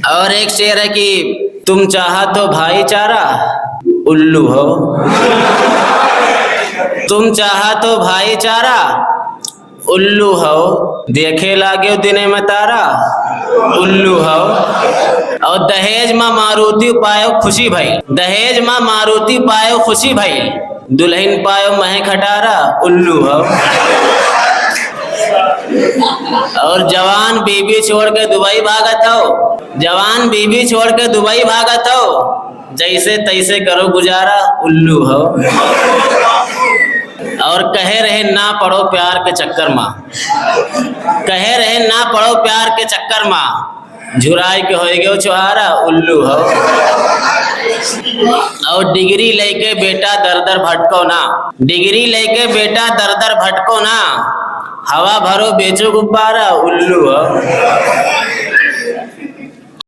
और एक शेर है कि तुम चाहा तो भाईचारा, उल्लू हो। तुम चाहा तो भाईचारा, उल्लू हो। देखे लागे दिने में तारा, उल्लू हो। और दहेज माँ मारुति पायो खुशी भई, दहेज माँ मारुति पायो खुशी भई, दुल्हन पायो महे खटारा, उल्लू हो। और जवान बीबी छोड़ के दुबई भागत हो, जवान बीबी छोड़ के दुबई भागत हो, जैसे तैसे करो गुजारा, उल्लू हो। और कहे रहे ना पड़ो प्यार के चक्कर माँ, कहे रहे ना पड़ो प्यार के चक्कर माँ, झुराई के होए गयो छुहारा, उल्लू हो। और डिग्री लेके बेटा दर दर भटको ना, डिग्री लेके बेटा दर दर भटको ना, हवा भरो बेचो गुब्बारा, उल्लू हो।